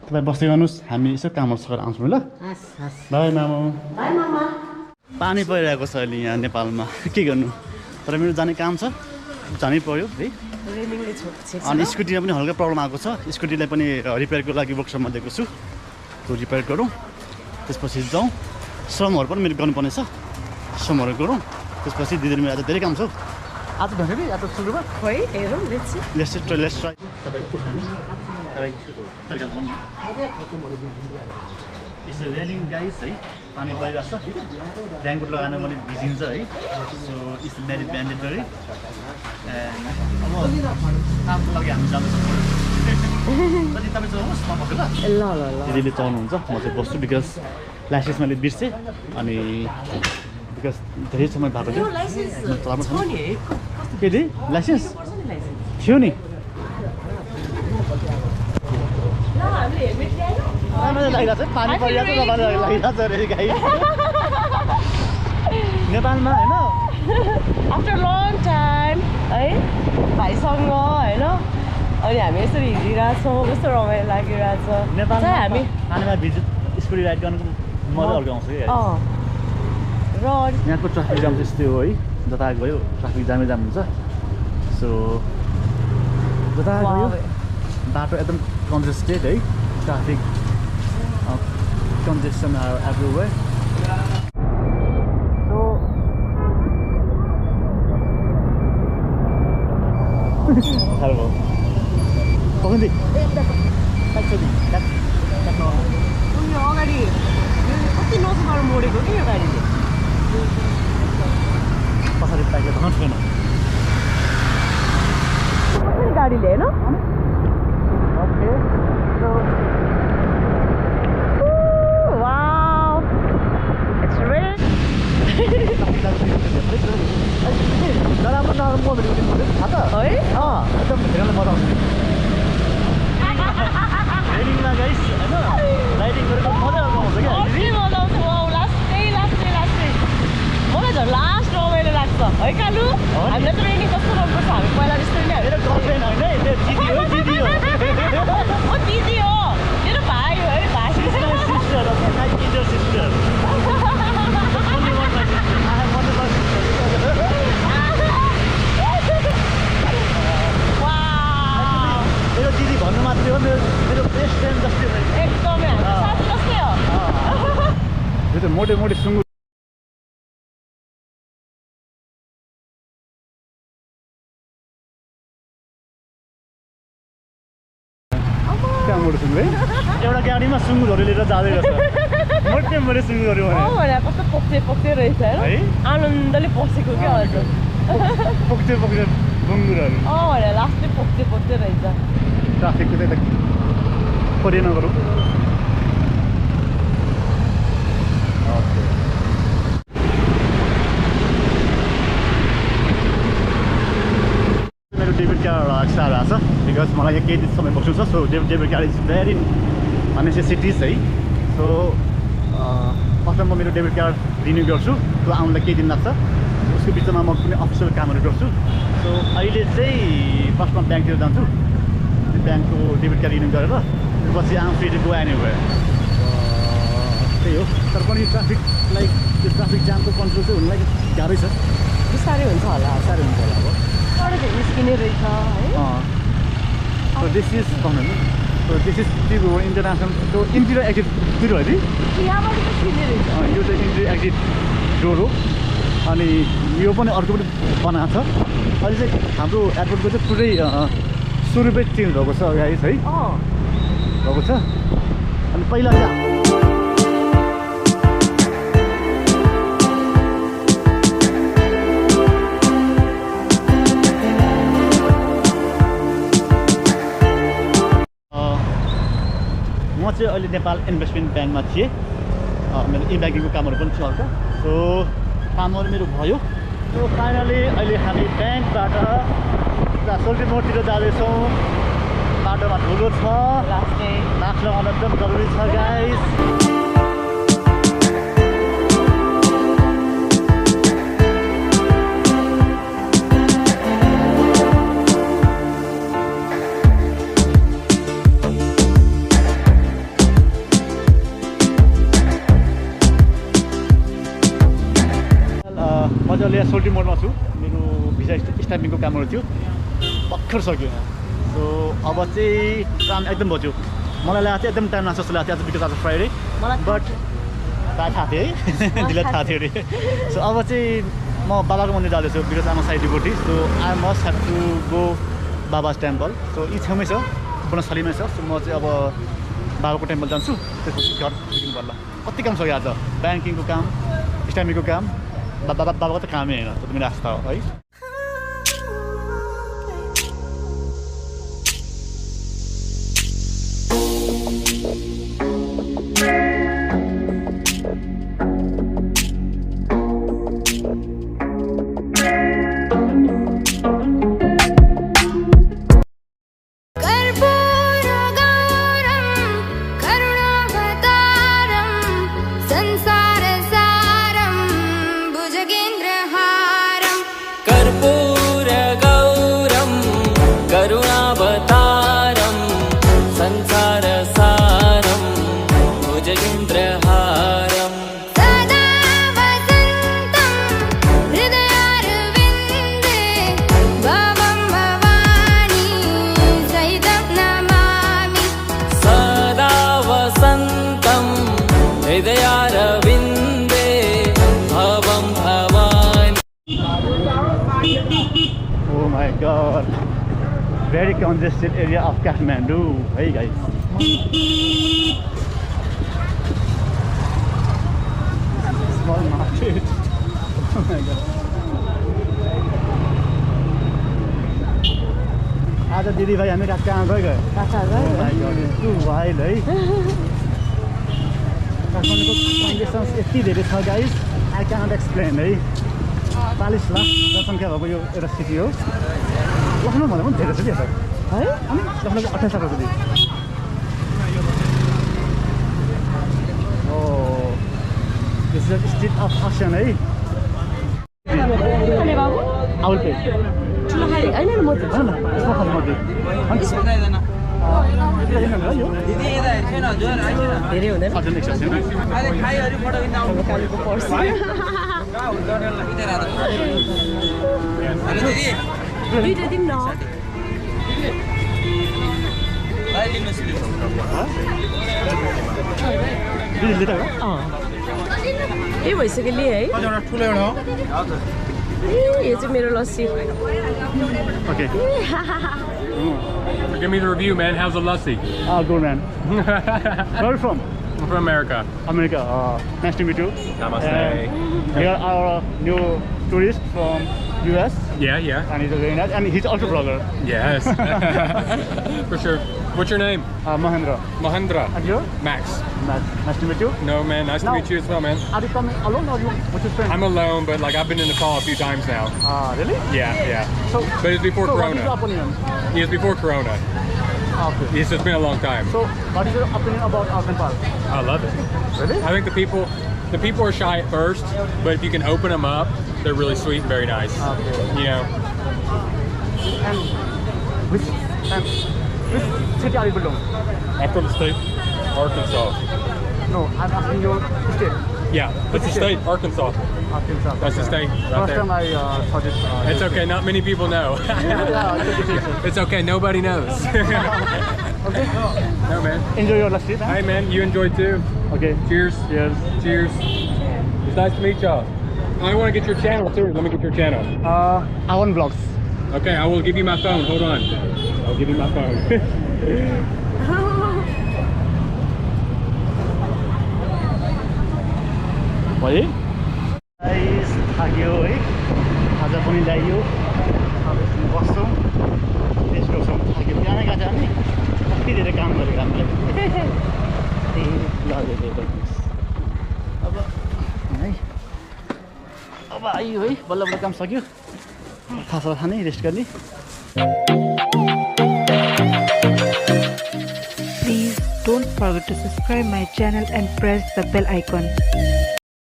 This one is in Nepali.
तपाईँ बस्दै गर्नुहोस् हामी यसो कामहरू सकेर आउँछौँ ल बाई मामु पानी परिरहेको छ अहिले यहाँ नेपालमा के गर्नु तर मेरो जाने काम छ जानै पर्यो है अनि स्कुटीमा पनि हल्का प्रब्लम आएको छ स्कुटीलाई पनि रिपेयरको लागि वर्कसपमा दिएको छु त्यो रिपेयर गरौँ त्यसपछि जाउँ श्रमहरू पनि मेरो गर्नुपर्ने छ श्रमहरू गरौँ त्यसपछि दिदी मेरो आज धेरै काम छ आज भन्यो कि आज सुरुमा खोइ हेरौँ लेट्स ट्राई यसो रेलिङ गाइस है पानी परिरहेको छ ड्याङकोट लगाएर मैले भिजिन्छ है सो इट्स भेरी म्यान्डेटरी अब कामको लागि हामी जाँदैछौँ तपाईँ चलाउनुहोस् म बस्छु ल दिदीले चलाउनुहुन्छ म चाहिँ बस्छु बिकज लाइसेन्स मैले बिर्सेँ अनि बिकज धेरै समय भएको थियो के दि लाइसेन्स थियो नि लागिरहेको छ पानी परिरहेको छ लागिरहेको छ अरे गाई नेपालमा होइन आफ्टर लङ टाइम है भाइसँग होइन अनि हामी यसरी हिँडिरहेछौँ कस्तो रमाइलो लागिरहेछ नेपालमा हामी पानीमा भिजिट स्कुटी राइड गर्नुको मजा अर्को आउँछ कि र यहाँको ट्राफिक जाम त्यस्तै हो है जता गयो ट्राफिक जामै जाम हुन्छ सो जता गयो बाटो एकदम कन्जेस्टेड है traffic congestion are everywhere. So hello. Kondi. Actually, that's no. यो अगाडि कति नसुमार मोडेको के यो गाडीले पछाडि पाइले धन छैन कसरी गाडीले हैन ओके सो नराम्रो नराम्रो मोबाइल थाहा त है एकदम धेरै मजा आउँछ राइडिङमा गाइस होइन राइडिङ गरेको मजा आउँछ क्या मजा आउँछ लास्टै मलाई झन् लास्ट रमाइलो लाग्छ है कालु हामीलाई त ट्रेनिङ कस्तो गर्नुपर्छ हामी पहिला जस्तो नै मेरो गर्लफ्रेन्ड होइन दिदी हो दिदी हो मेरो भाइ हो है भाइ सिस्टर सिस्टर मेरो दिदी भन्नु मात्रै हो मेरो बेस्ट फ्रेन्ड जस्तै हो एकदमै साथी जस्तै हो यो त मोटे मोटे सुँगुर कहाँ मोटे सुँगुर है एउटा गाडीमा सुँगुरहरू लिएर जाँदै रहेछ मोटे मोटे सुँगुरहरू भने कस्तो पोक्चे रहेछ है आनन्दले पसेको क्या हजुर पोक्चे बुङ्गुरहरू भने लास्टै पोक्चे रहेछ ट्राफिकको चाहिँ परे नगरौँ मेरो डेबिट कार्ड एक्स्ट्रा भएको छ बिकज मलाई यहाँ केही दिन समय बस्नु छ so debit card is very necessities है सो फर्स्टमा म मेरो डेबिट कार्ड रिन्यू गर्छु त्यो आउनुलाई केही दिन लाग्छ उसको बिचमा म कुनै अफिसियल कामहरू गर्छु सो अहिले चाहिँ फर्स्टमा ब्याङ्कतिर जान्छु त्यो ब्याङ्कको डेबिट कार्ड रिन्यू गरेर त्यसपछि आम फ्री टु गो एनिवेयर त्यही हो तर पनि ट्राफिकलाई त्यो ट्राफिक जामको कन्ट्रोल चाहिँ हुनुलाई गाह्रै छ बिस्तारै हुन्छ होला अब निस्किने रहेछ है सो दिस इज भन्नु सो दिस इज त्यो इन्टरनेसनल त्यो इन्टिरियर एक्जिट त्यो है यो चाहिँ इन्टिरियर एक्जिट डोर हो अनि यो पनि अर्को पनि बनाएको छ अहिले चाहिँ हाम्रो एयरपोर्टको चाहिँ पुरै स्वरूपै चेन्ज भएको छ गाइस है भएको छ अनि पहिला चाहिँ म चाहिँ अहिले नेपाल इन्भेस्टमेन्ट ब्याङ्कमा थिएँ मेरो ई ब्याङ्किङको कामहरू पनि छ हल्का सो कामहरू मेरो भयो सो फाइनली अहिले हामी ब्याङ्कबाट सोल्टी मोडतिर जाँदैछौँ बाटोमा ठुलो छ लास्ट लगाउन एकदम जरुरी छ गाइस अहिले सोल्टी मोडमा छु मेरो भिजा स्ट्याम्पिङको कामहरू थियो भर्खर सक्यो सो अब चाहिँ काम एकदम बज्यो मलाई लागेको थियो एकदम टाइम लाग्छ जस्तो लाग्थ्यो आज बिकज आज फ्राइडे बट थाहा थियो है दिदीलाई थाहा थियो अरे सो अब चाहिँ म बाबाको मन्दिर जाँदैछु बिकज आमा side devotee so I must have to go बाबाज टेम्पल सो यी छेउमै छ बनस्थलीमै छ सो म चाहिँ अब बाबाको टेम्पल जान्छु त्यसपछि घर फर्किनु पर्ला कति काम सक्यो आज ब्याङ्किङको काम स्ट्याम्पिङको काम बाबाको त कामै होइन त्यो मेरो आस्था हो है Oh my god, very congested area of Kathmandu. Hey guys. Small market. Oh my god. आज दिदी भाइ हामी रात कहाँ गयो Oh my god, it's too wild है काठमाडौँको कन्डिसन्स यति धेरै छ गाइस I cannot explain है 40 लाख जनसङ्ख्या भएको यो एउटा सिटी हो लखनऊ भन्दा पनि धेरै छ कि है अनि लखनऊको 28 लाख सिटी ओ this is the street of अक्सन है आउल पे ठुलो खाली हैन म त हैन यसमा खाली म अनि दिदी यता हेर्छैन हजुर आइछैन धेरै हुँदैन अझै नेक्स्ट छैन अहिले खाइहरु फोटो खिच्न आउनु कालीको पर्छ कहाँ हुन्छ नलाई इधर आदा अनि दिदी दुईटा दिन न भाइ लिनुहोस् दिदी लिएर ए भइसक्यो लिए है हजुर ठुलो एउटा हो हजुर यो चाहिँ मेरो lassi Okay. Give me the review, man. How's the lassi? Good man. Where are you from? I'm from America. America. Nice to meet you. Namaste. Here are our new tourist from US. Yeah. And he's a very nice, and he's also vlogger. Yes. For sure. What's your name? Mahendra. Mahendra. And you? Max. Nice to meet you. No, man. Nice to meet you as well, man. Are you coming alone or you with your friends? I'm alone, but like I've been in Nepal a few times now. Really? Yeah. So, But it's before What is Corona. your opinion? It's before Corona. Okay. It's been a long time. So, what is your opinion about Nepal? I love it. Really? I think the people are shy at first, but if you can open them up, they're really sweet and very nice. Okay. You know. And which city are you belong? I'm from the state, Arkansas. No, I'm asking your state. Yeah, that's the state, Arkansas. Arkansas. That's the state right First there. time I saw this. It's okay, not many people know. It's okay, nobody knows. Okay. No, man. Enjoy your last trip. Hey, man, you enjoy too. Okay. Cheers. Cheers. Cheers. It's nice to meet y'all. I want to get your channel too. Let me get your channel. I want vlogs. Okay, I will give you my phone. Hold on. I'll give you my phone. है गाइस थाक्यो है आज पनि ल्याइयो अब एकछिन बस्छौँ रेस्ट गर्छौँ थाक्यो बिहान गएको थियो नि कति धेरै काम गरेको हामीले अब है अब आइयो है बल्ल बल्ल काम सक्यो खासा खाने रेस्ट गर्ने Please don't forget to subscribe my channel and press the bell icon.